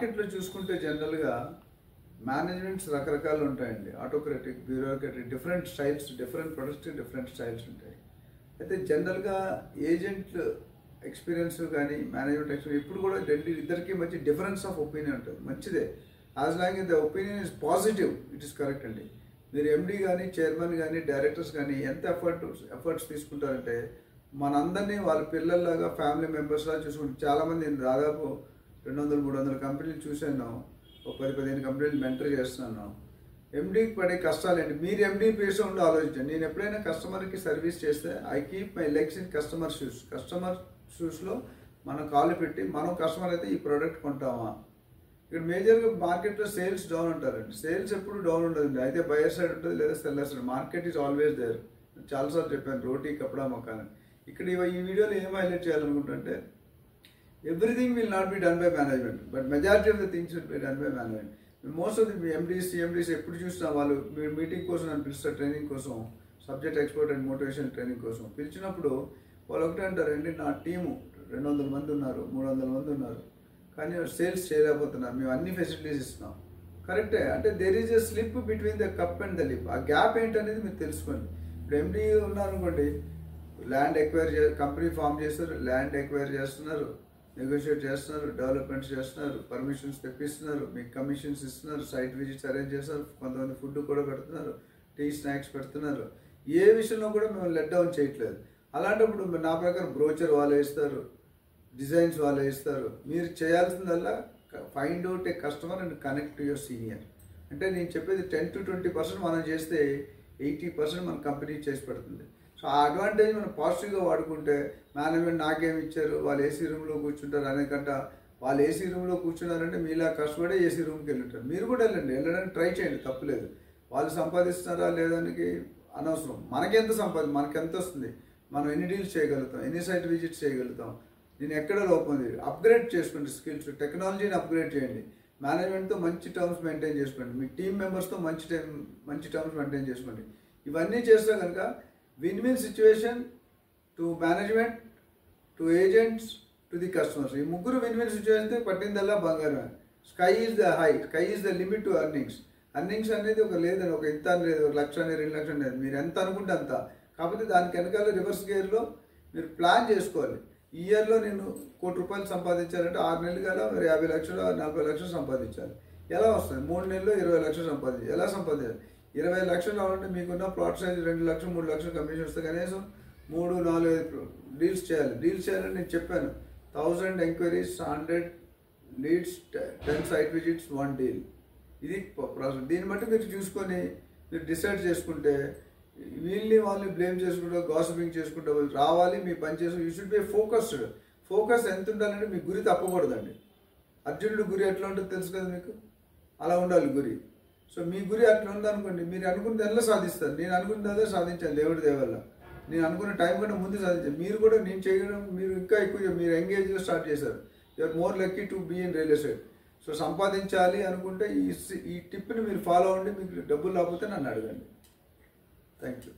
మార్కెట్లో చూసుకుంటే జనరల్గా మేనేజ్మెంట్స్ రకరకాలు ఉంటాయండి. Autocratic, bureaucratic, different styles, different ప్రొడక్ట్స్కి డిఫరెంట్ స్టైల్స్ ఉంటాయి. అయితే జనరల్గా ఏజెంట్ ఎక్స్పీరియన్స్ కానీ మేనేజ్మెంట్ ఎక్స్పీరియన్స్ ఇప్పుడు కూడా ఇద్దరికి మంచి డిఫరెన్స్ ఆఫ్ ఒపీనియన్ ఉంటుంది. మంచిదే, as long the opinion is positive, it is correct అండి. మీరు ఎండీ కానీ, చైర్మన్ కానీ, డైరెక్టర్స్ కానీ ఎంత ఎఫర్ట్స్ తీసుకుంటారంటే మనందరినీ వాళ్ళ పిల్లల్లాగా, ఫ్యామిలీ మెంబర్స్లా చూసుకుంటారు. చాలామంది నేను దాదాపు 200-300 కంపెనీలు చూశాను. ఒక 10-15 కంపెనీలు మెంటర్ చేస్తున్నాను. ఎండీకి పడే కష్టాలు ఏంటి? మీరు ఎండీ పేస్ ఉండి ఆలోచించండి. నేను ఎప్పుడైనా కస్టమర్కి సర్వీస్ చేస్తే I keep my legs in customer shoes. Customer షూస్లో మనం కాలు పెట్టి మనం కస్టమర్ అయితే ఈ ప్రోడక్ట్ కొంటామా? ఇక్కడ మేజర్గా మార్కెట్లో సేల్స్ డౌన్ ఉంటారండి. సేల్స్ ఎప్పుడు డౌన్ ఉండదండి. అయితే బయర్ సైడ్ ఉంటుంది లేదా seller side. Market is always there. చాలాసార్లు చెప్పాను, రోటీ కపడా మకాన్. ఇక్కడ ఈ వీడియోలో ఏం హైలైట్ చేయాలనుకుంటుంటే everything will not be done by management, but majority of the things will be done by management. Most of the MDs, CMDs ఎప్పుడు చూసినా వాళ్ళు మీరు మీటింగ్ కోసం నన్ను పిలుస్తారు, ట్రైనింగ్ కోసం, subject expert and motivation training కోసం పిలిచినప్పుడు వాళ్ళు ఒకటే అంటారండి, నా టీము 200 మంది ఉన్నారు, 300 మంది ఉన్నారు, కానీ సేల్స్ చేయలేకపోతున్నారు, మేము అన్ని ఫెసిలిటీస్ ఇస్తున్నాం. కరెక్టే, అంటే there is a slip between the cup and the lip. ఆ గ్యాప్ ఏంటనేది మీరు తెలుసుకోండి. ఇప్పుడు ఎండీ ఉన్నారనుకోండి, ల్యాండ్ ఎక్వైర్ కంపెనీ ఫామ్ చేస్తారు, ల్యాండ్ ఎక్వైర్ చేస్తున్నారు, నెగోషియేట్ చేస్తున్నారు, డెవలప్మెంట్స్ చేస్తున్నారు, పర్మిషన్స్ తెప్పిస్తున్నారు, మీకు కమిషన్స్ ఇస్తున్నారు, సైట్ విజిట్స్ అరేంజ్ చేస్తున్నారు, కొంతమంది ఫుడ్ కూడా పెడుతున్నారు, టీ స్నాక్స్ పెడుతున్నారు. ఏ విషయంలో కూడా మేము లెట్ డౌన్ చేయట్లేదు. అలాంటప్పుడు నా ప్రకారం బ్రోచర్ వాళ్ళే ఇస్తారు, డిజైన్స్ వాళ్ళే ఇస్తారు. మీరు చేయాల్సిందల్లా find out A customer and connect to your senior. అంటే నేను చెప్పేది 10-20% మనం చేస్తే 80% మన కంపెనీ చేసి పెడుతుంది. సో ఆ అడ్వాంటేజ్ మనం పాజిటివ్గా వాడుకుంటే మేనేజ్మెంట్ నాకేమి ఇచ్చారు, వాళ్ళు ఏసీ రూమ్లో కూర్చుంటారు అనేకంట, వాళ్ళు ఏసీ రూమ్లో కూర్చున్నారంటే మీలా కష్టపడే ఏసీ రూమ్కి వెళ్ళుంటారు. మీరు కూడా వెళ్ళడానికి ట్రై చేయండి, తప్పులేదు. వాళ్ళు సంపాదిస్తున్నారా లేదానికి అనవసరం. మనకెంత వస్తుంది, మనం ఎన్ని డీల్స్ చేయగలుగుతాం, ఎన్ని సైట్ విజిట్స్ చేయగలుగుతాం, నేను ఎక్కడ లోపం ఉంది, అప్గ్రేడ్ చేసుకోండి స్కిల్స్, టెక్నాలజీని అప్గ్రేడ్ చేయండి, మేనేజ్మెంట్తో మంచి టర్మ్స్ మెయింటైన్ చేసుకోండి, మీ టీమ్ మెంబర్స్తో మంచి టర్మ్స్ మెయింటైన్ చేసుకోండి. ఇవన్నీ చేస్తే కనుక win-win situation to management, to agents, to the customers. ఈ ముగ్గురు విన్-విన్ సిచ్యువేషన్ పట్టిందల్లా బంగారమే. Sky is the high, sky is the limit to earnings. Earnings అనేది ఒక లేదని, ఒక ఇంత అని లేదు, 1 లక్ష అని 2 లక్షలు లేదు. మీరు ఎంత అనుకుంటే అంత. కాకపోతే దానికి వెనకాల రివర్స్ గేర్లో మీరు ప్లాన్ చేసుకోవాలి. ఈ ఇయర్లో నేను ₹1,00,00,000 సంపాదించాలంటే 6 నెలలు గల మీరు 50 లక్షలు, 40 లక్షలు సంపాదించాలి. ఎలా వస్తుంది? 3 నెలల్లో 20 లక్షలు సంపాదించాలి. ఎలా సంపాదించాలి? 20 లక్షలు రావాలంటే మీకున్న ప్లాట్ సైజ్ 2 లక్షలు, 3 లక్షలు కమిషన్ వస్తే కనీసం 3-4 డీల్స్ చేయాలి. డీల్స్ చేయాలని నేను చెప్పాను. 1000 enquiries, 100 leads, 10 site visits, 1 deal. ఇది ప్రాసెస్. దీన్ని బట్టి మీరు చూసుకొని మీరు డిసైడ్ చేసుకుంటే వీళ్ళని వాళ్ళని బ్లేమ్ చేసుకుంటూ, గాసిపింగ్ చేసుకుంటూ రావాలి. మీ పని చేసి you should be focused. Focus ఎంత ఉండాలంటే మీ గురి తప్పకూడదండి. అర్జునుడు గురి ఎట్లా ఉంటుందో తెలుసు కదా మీకు, అలా ఉండాలి గురి. సో మీ గురి అట్లా ఉందనుకోండి, మీరు అనుకున్నదల్లా సాధిస్తారు. నేను అనుకున్నదే సాధించాను దేవుడి దయ వల్ల. నేను అనుకున్న టైం కంటే ముందు సాధించాను. మీరు కూడా నేను చేయడం, మీరు ఇంకా ఎక్కువ మీరు ఎంగేజ్గా స్టార్ట్ చేశారు. You are more lucky to be in real estate. So సంపాదించాలి అనుకుంటే ఈ టిప్ని మీరు ఫాలో అవ్వండి. మీకు డబ్బులు లేకపోతే నన్ను అడగండి. Thank you.